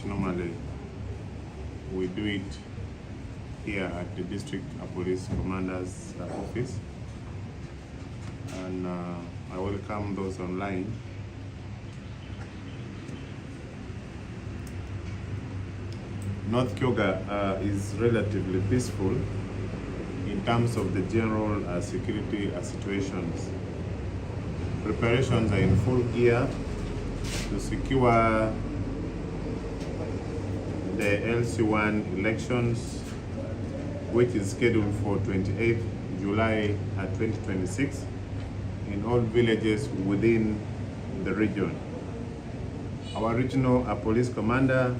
which normally we do it here at the District Police Commander's office. And I welcome those online. North Kyoga is relatively peaceful in terms of the general security situations. Preparations are in full gear to secure the LC1 elections, which is scheduled for 28th July 2026 in all villages within the region. Our regional police commander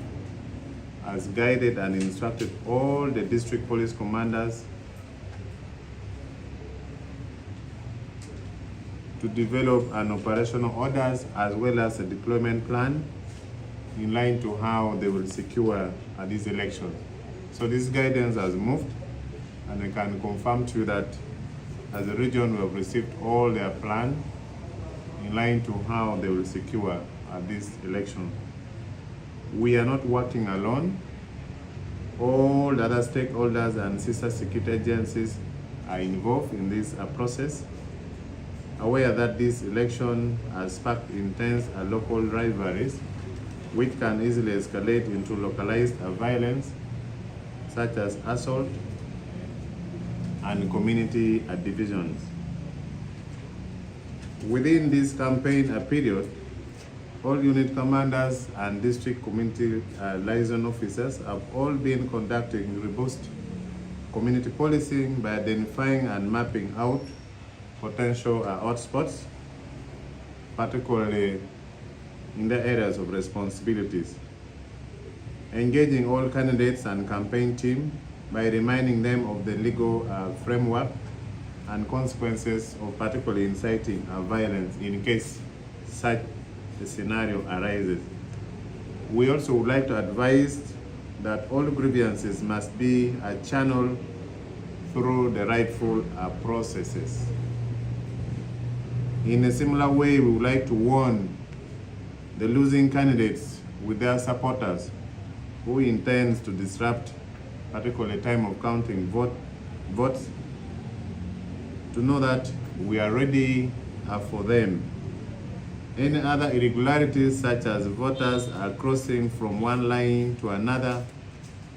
has guided and instructed all the district police commanders to develop an operational orders as well as a deployment plan in line to how they will secure these elections. So this guidance has moved, and I can confirm to you that as a region we have received all their plan in line to how they will secure this election. We are not working alone. All the other stakeholders and sister security agencies are involved in this process, aware that this election has sparked intense local rivalries, which can easily escalate into localized violence, such as assault and community divisions. Within this campaign period, all unit commanders and district community liaison officers have all been conducting robust community policing by identifying and mapping out potential hotspots, particularly in the areas of responsibilities. Engaging all candidates and campaign team by reminding them of the legal framework and consequences of particularly inciting violence in case such a scenario arises. We also would like to advise that all grievances must be channeled through the rightful processes. In a similar way, we would like to warn the losing candidates with their supporters who intends to disrupt particularly time of counting votes to know that we are ready for them. Any other irregularities, such as voters are crossing from one line to another,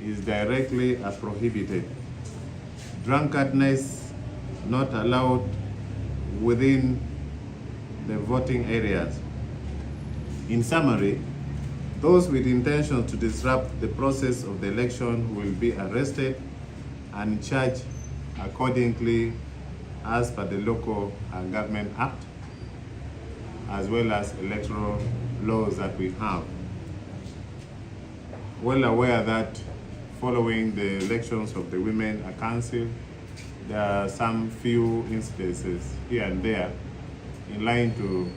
is directly prohibited. Drunkenness not allowed within the voting areas. In summary, those with intention to disrupt the process of the election will be arrested and charged accordingly as per the Local Government Act, as well as electoral laws that we have. Well aware that following the elections of the Women Council, there are some few incidences here and there in line to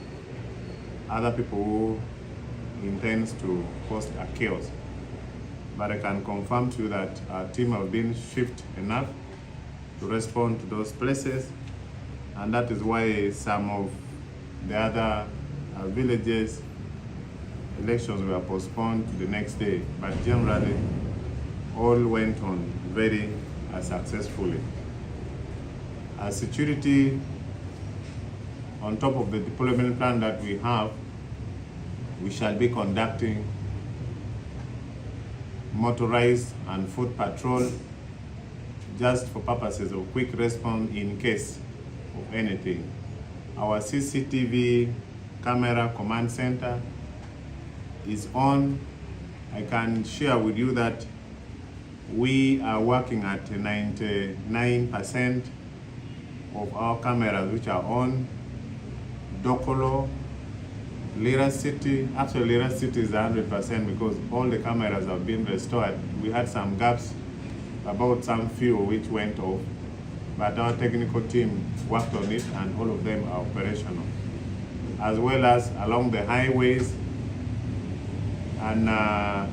other people who intends to cause a chaos. But I can confirm to you that our team have been swift enough to respond to those places, and that is why some of the other villages elections were postponed to the next day, but generally all went on very successfully. Security, on top of the deployment plan that we have, we shall be conducting motorized and foot patrol just for purposes of quick response in case of anything. Our CCTV camera command center is on. I can share with you that we are working at 99% of our cameras which are on. Dokolo, Lira City, actually Lira City is 100% because all the cameras have been restored. We had some gaps, about some few which went off, but our technical team worked on it and all of them are operational. As well as along the highways and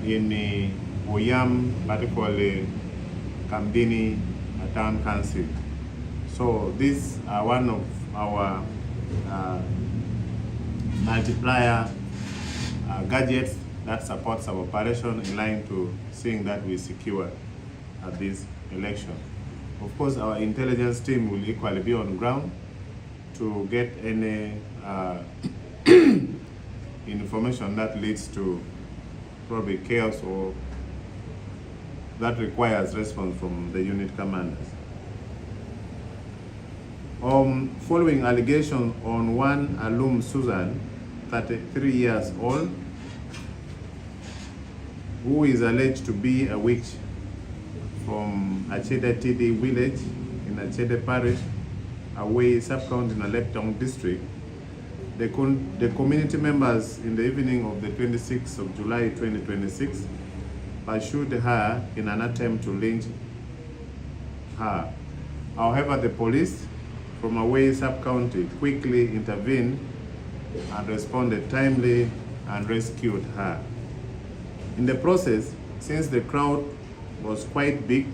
in the Oyam, particularly Kambini Town Council. So these are one of our multiplier gadgets that supports our operation in line to seeing that we secure at this election. Of course, our intelligence team will equally be on ground to get any information that leads to probably chaos or that requires response from the unit commanders. Following allegations on one alum Susan, 33 years old, who is alleged to be a witch from Achede TD village in Achede parish, away sub-county in Aleptong district. The community members in the evening of the 26th of July 2026 pursued her in an attempt to lynch her. However, the police from away sub-county quickly intervened and responded timely and rescued her. In the process, since the crowd was quite big,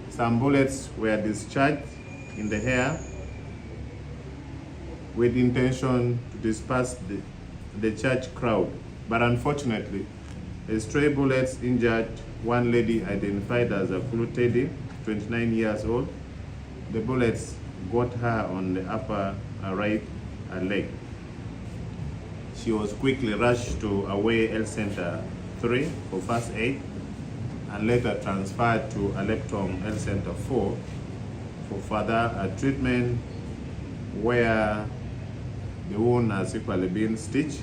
some bullets were discharged in the air with intention to disperse the church crowd. But unfortunately, a stray bullets injured one lady identified as Akulu Teddy, 29 years old. The bullets got her on the upper right leg. She was quickly rushed to Away Health Center 3 for first aid and later transferred to Aleptong Health Center 4 for further treatment, where the wound has equally been stitched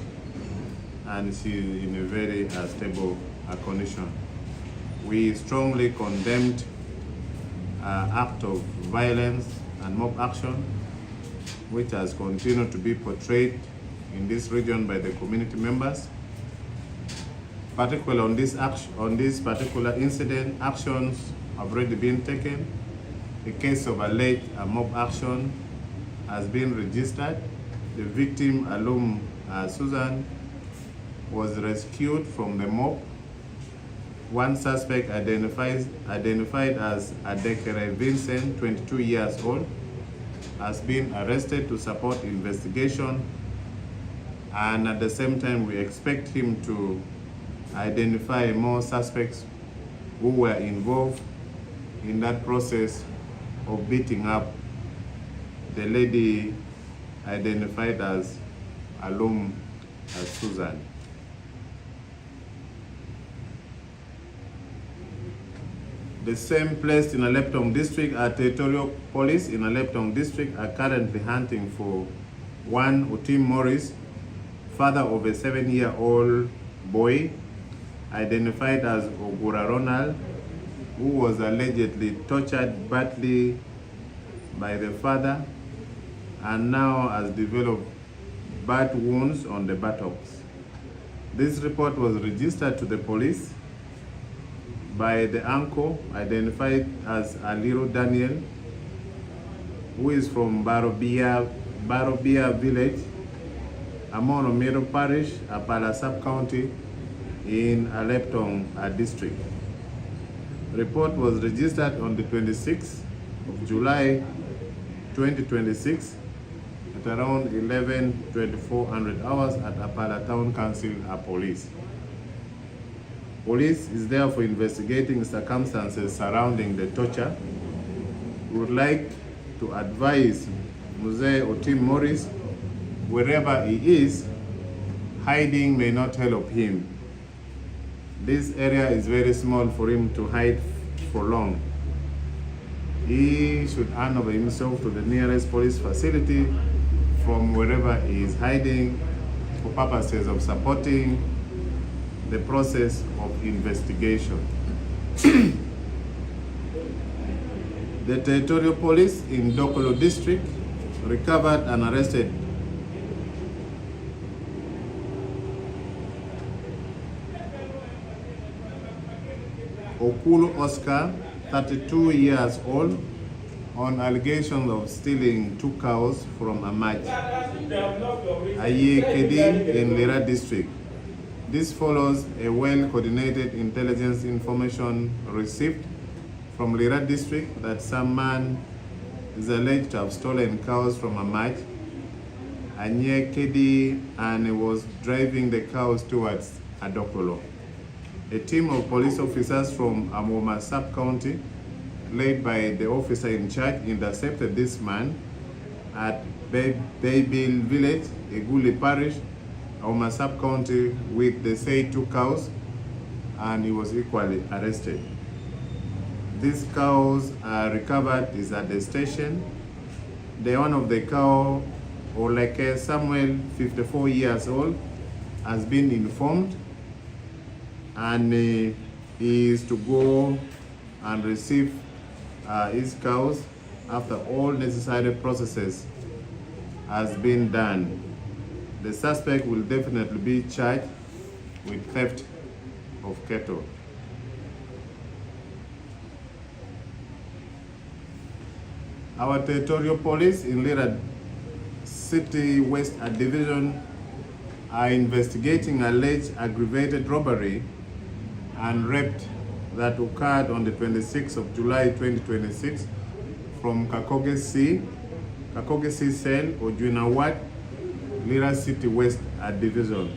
and she is in a very stable condition. We strongly condemned act of violence and mob action which has continued to be portrayed in this region by the community members. Particularly on this particular incident, actions have already been taken. A case of alleged mob action has been registered. The victim, alum Susan, was rescued from the mob. One suspect identified as Adekere Vincent, 22 years old, has been arrested to support investigation, and at the same time we expect him to identify more suspects who were involved in that process of beating up the lady identified as alum Susan. The same placed in Aleptong district, our territorial police in Aleptong district are currently hunting for one Otim Morris, father of a 7-year-old boy, identified as Ogura Ronald, who was allegedly tortured badly by the father and now has developed bad wounds on the buttocks. This report was registered to the police by the uncle, identified as Aliru Daniel, who is from Barobia village, Amonomiro parish, Apala sub-county in Aleptong district. Report was registered on the 26th of July 2026 at around 11:24 hours at Apala Town Council Police. Police is therefore investigating circumstances surrounding the torture. We would like to advise Mzee Otim Morris, wherever he is, hiding may not help him. This area is very small for him to hide for long. He should hand over himself to the nearest police facility from wherever he is hiding for purposes of supporting the process of investigation. The territorial police in Dokolo district recovered and arrested Okulu Oscar, 32 years old, on allegations of stealing 2 cows from Amaj, Aye Kedi in Lira district. This follows a well-coordinated intelligence information received from Lira district that some man is alleged to have stolen cows from Amaj, Aye Kedi, and he was driving the cows towards at Dokolo. A team of police officers from Amoma sub-county, led by the officer in charge, intercepted this man at Baybill village, Eguli parish, Amoma sub-county, with the said 2 cows, and he was equally arrested. These cows are recovered is at the station. The one of the cow, Oleke Samuel, 54 years old, has been informed, and he is to go and receive his cows after all necessary processes has been done. The suspect will definitely be charged with theft of cattle. Our territorial police in Lira City West Division are investigating alleged aggravated robbery and rape that occurred on the 26th of July 2026 from Kakoge C cell, Ojuina Ward, Lira City West Division.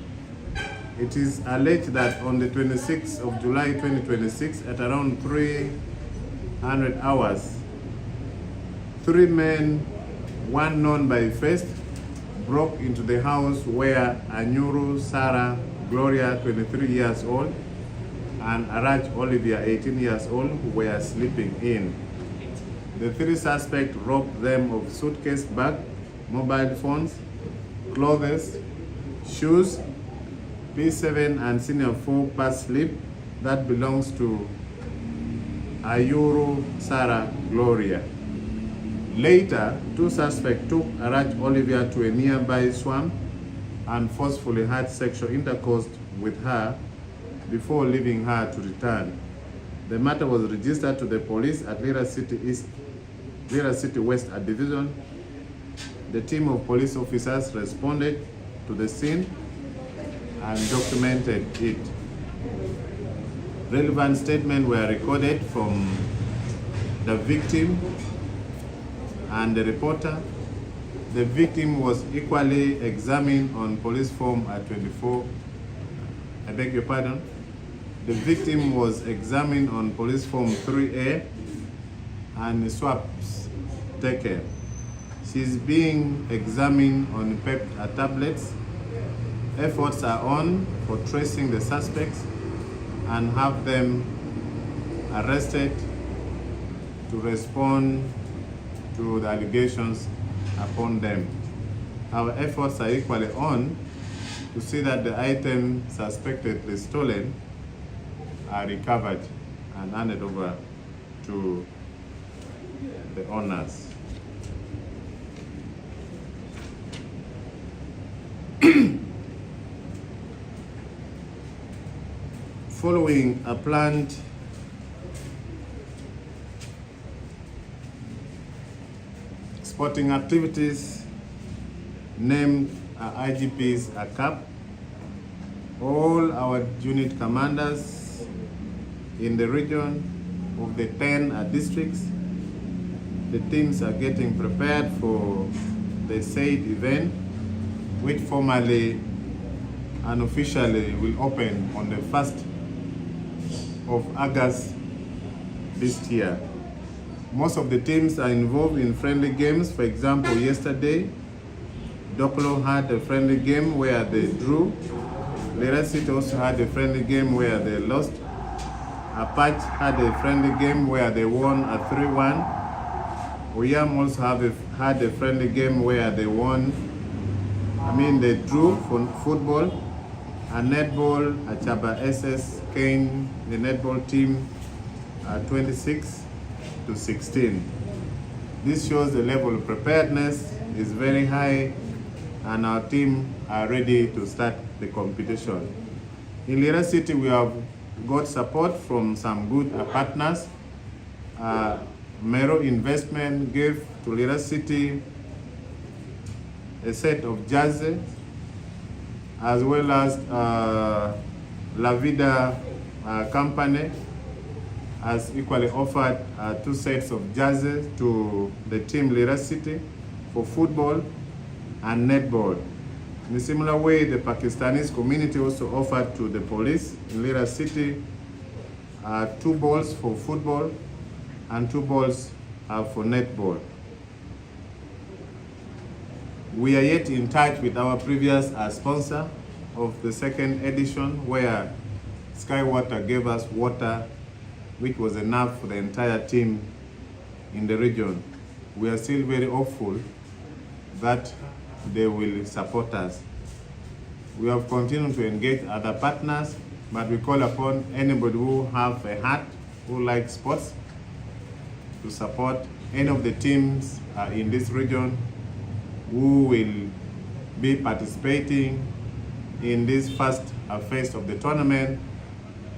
It is alleged that on the 26th of July 2026 at around 300 hours, 3 men, one known by face, broke into the house where Anyuru Sarah Gloria, 23 years old, and Arach Olivia, 18 years old, who were sleeping in. The 3 suspects robbed them of suitcase, bag, mobile phones, clothes, shoes, P7 and senior 4 past slip that belongs to Ayuru Sarah Gloria. Later, 2 suspects took Arach Olivia to a nearby swamp and forcefully had sexual intercourse with her before leaving her to return. The matter was registered to the police at Lira City West Division. The team of police officers responded to the scene and documented it. Relevant statements were recorded from the victim and the reporter. The victim was equally examined on police form at 24. I beg your pardon. The victim was examined on police form 3A and swabs taken. She is being examined on PEP tablets. Efforts are on for tracing the suspects and have them arrested to respond to the allegations upon them. Our efforts are equally on to see that the items suspectedly stolen are recovered and handed over to the owners. Following a planned sporting activities named IGP's Cup, all our unit commanders in the region of the 10 districts, the teams are getting prepared for the said event, which formally and officially will open on the 1st of August this year. Most of the teams are involved in friendly games. For example, yesterday, Dokolo had a friendly game where they drew. Lira City also had a friendly game where they lost. Apache had a friendly game where they won a 3-1. Oyam also had a friendly game where they they drew for football. And netball, Achaba SS Kane, the netball team, 26-16. This shows the level of preparedness is very high, and our team are ready to start the competition. In Lira City, we have got support from some good partners. Mero Investment gave to Lira City a set of jerseys, as well as La Vida company has equally offered 2 sets of jerseys to the team Lira City for football and netball. In a similar way, the Pakistanis community also offered to the police in Lira City 2 balls for football and 2 balls for netball. We are yet in touch with our previous sponsor of the second edition, where Skywater gave us water, which was enough for the entire team in the region. We are still very hopeful that they will support us. We have continued to engage other partners, but we call upon anybody who have a heart, who likes sports, to support any of the teams in this region who will be participating in this first phase of the tournament.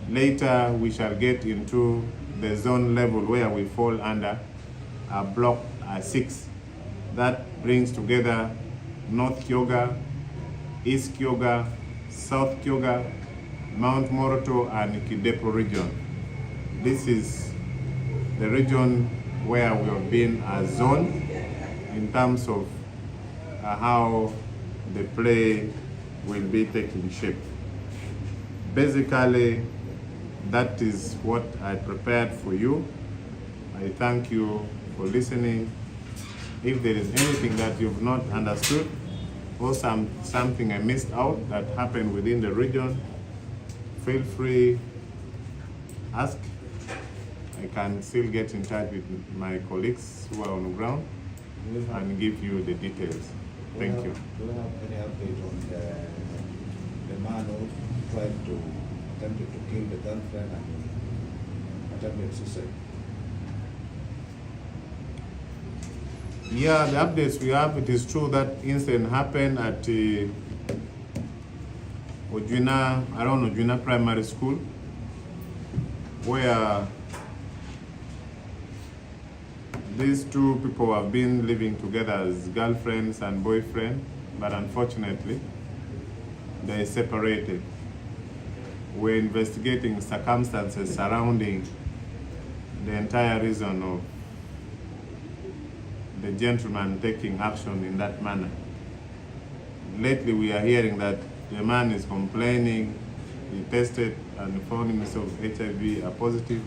Later, we shall get into the zone level where we fall under Block 6. That brings together North Kyoga, East Kyoga, South Kyoga, Mount Moroto, and Kidepo region. This is the region where we have been zoned in terms of how the play will be taking shape. Basically, that is what I prepared for you. I thank you for listening. If there is anything that you've not understood or something I missed out that happened within the region, feel free, ask. I can still get in touch with my colleagues who are on the ground and give you the details. Thank you. Do you have any update on the man who attempted to kill the girlfriend and attempted suicide? Yeah, the updates we have, it is true that incident happened at around Ojuna Primary School, where these 2 people have been living together as girlfriends and boyfriend, but unfortunately, they separated. We're investigating circumstances surrounding the entire reason of the gentleman taking action in that manner. Lately, we are hearing that the man is complaining, he tested and found himself HIV positive,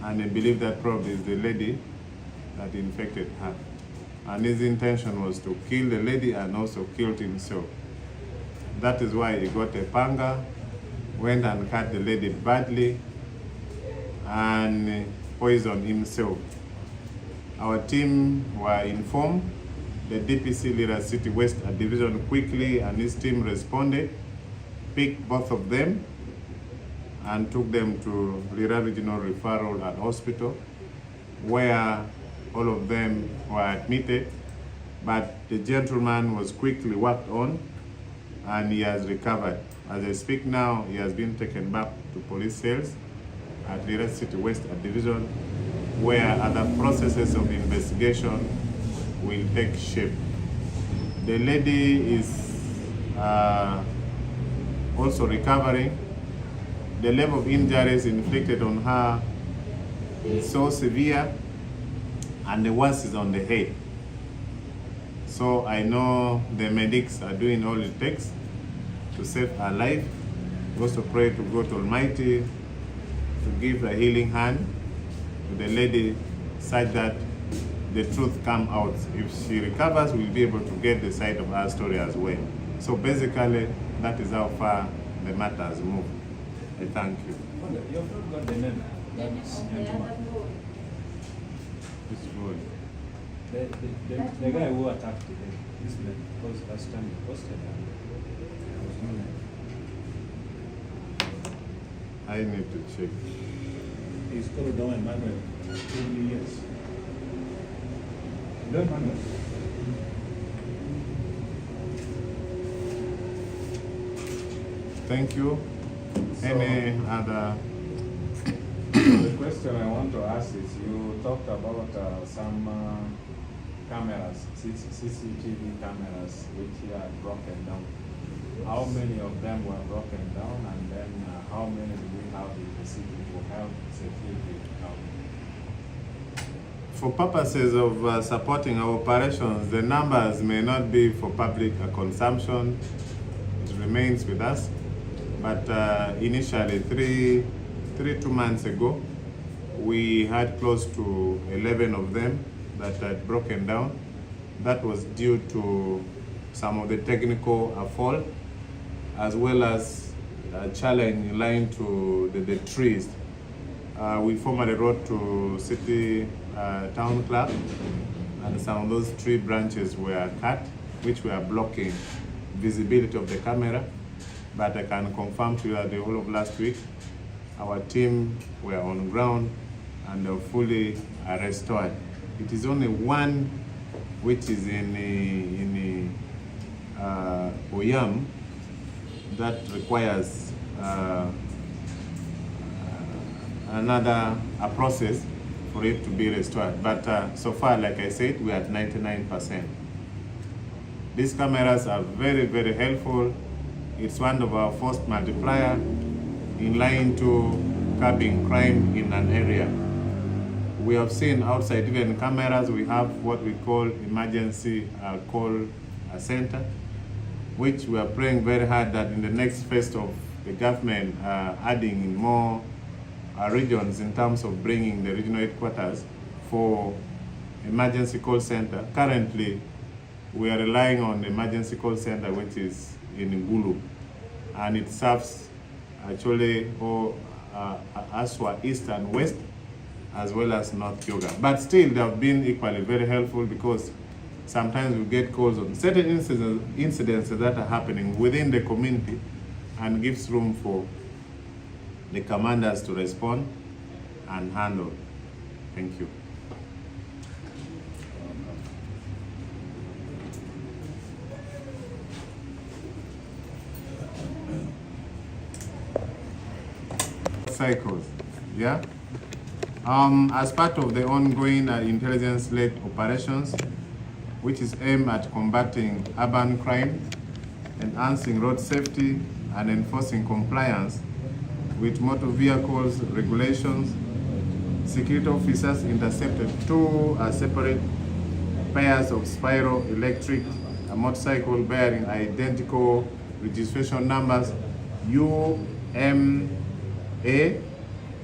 and they believe that probably is the lady that infected her. And his intention was to kill the lady and also killed himself. That is why he got a panga, went and cut the lady badly, and poisoned himself. Our team were informed. The DPC Lira City West Division quickly and his team responded, picked both of them, and took them to Lira Regional Referral and Hospital, where all of them were admitted. But the gentleman was quickly worked on and he has recovered. As I speak now, he has been taken back to police cells at Lira City West Division, where other processes of investigation will take shape. The lady is also recovering. The level of injuries inflicted on her is so severe, and the worst is on the head. So I know the medics are doing all it takes to save her life. We also pray to God Almighty to give a healing hand to the lady such that the truth come out. If she recovers, we'll be able to get the side of her story as well. So basically, that is how far the matter has moved. I thank you. You have not got the name. That's It's good. the guy who attacked this man, because last time he posted him. There was no name. I need to check. He's called down Emmanuel. 2 years. No Manuel. Thank you. Any other? The question I want to ask is, you talked about some cameras, CCTV cameras, which are broken down. How many of them were broken down, and then how many do we have in the city to help security now? For purposes of supporting our operations, the numbers may not be for public consumption, remains with us. But initially, 2 months ago, we had close to 11 of them that had broken down. That was due to some of the technical fault, as well as a challenge lying to the trees. We formally wrote to City Town Clerk, and some of those tree branches were cut, which were blocking visibility of the camera. But I can confirm to you that the whole of last week, our team were on ground and fully restored. It is only one which is in Oyam that requires another process for it to be restored. But so far, like I said, we are at 99%. These cameras are very, very helpful. It's one of our first multiplier in line to curbing crime in an area. We have seen outside even cameras, we have what we call emergency call center, which we are praying very hard that in the next phase of the government adding in more regions in terms of bringing the regional headquarters for emergency call center. Currently, we are relying on the emergency call center, which is in Ngulu, and it serves actually Aswa East and West, as well as North Kyoga. But still, they have been equally very helpful, because sometimes we get calls on certain incidents that are happening within the community, and gives room for the commanders to respond and handle. Thank you. Cycles, yeah. As part of the ongoing intelligence-led operations, which is aimed at combating urban crime, enhancing road safety, and enforcing compliance with motor vehicles regulations, security officers intercepted 2 separate pairs of spiral electric motorcycle bearing identical registration numbers UMA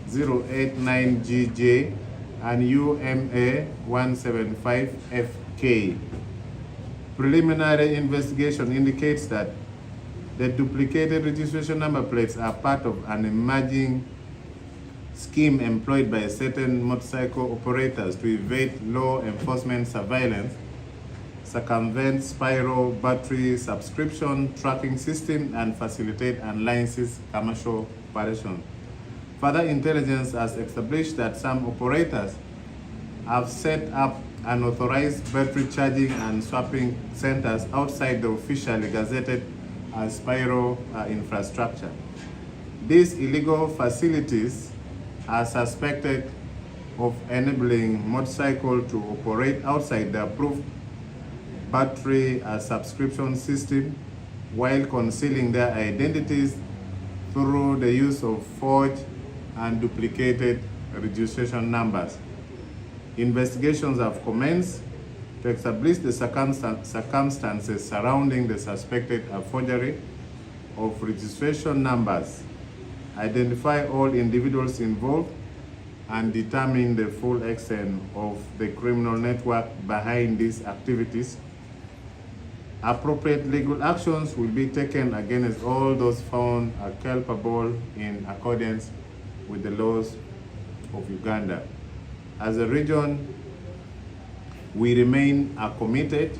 089GJ and UMA 175FK. Preliminary investigation indicates that the duplicated registration number plates are part of an emerging scheme employed by certain motorcycle operators to evade law enforcement surveillance, circumvent spiral battery subscription tracking system, and facilitate unlicensed commercial operations. Further intelligence has established that some operators have set up unauthorized battery charging and swapping centers outside the officially gazetted spiral infrastructure. These illegal facilities are suspected of enabling motorcycles to operate outside the approved battery subscription system, while concealing their identities through the use of forged and duplicated registration numbers. Investigations have commenced to establish the circumstances surrounding the suspected forgery of registration numbers, identify all individuals involved, and determine the full extent of the criminal network behind these activities. Appropriate legal actions will be taken against all those found culpable in accordance with the laws of Uganda. As a region, we remain committed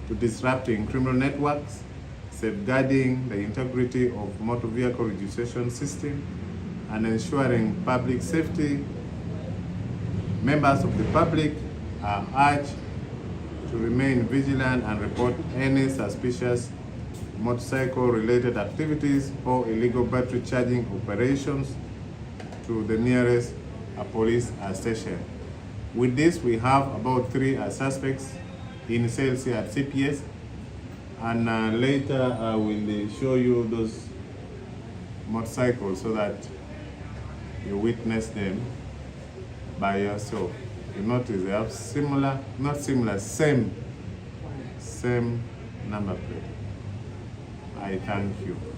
to disrupting criminal networks, safeguarding the integrity of motor vehicle registration system, and ensuring public safety. Members of the public are urged to remain vigilant and report any suspicious motorcycle-related activities or illegal battery charging operations to the nearest police station. With this, we have about 3 suspects in sales here at CPS, and later I will show you those motorcycles so that you witness them by yourself. You notice they have same number plate. I thank you.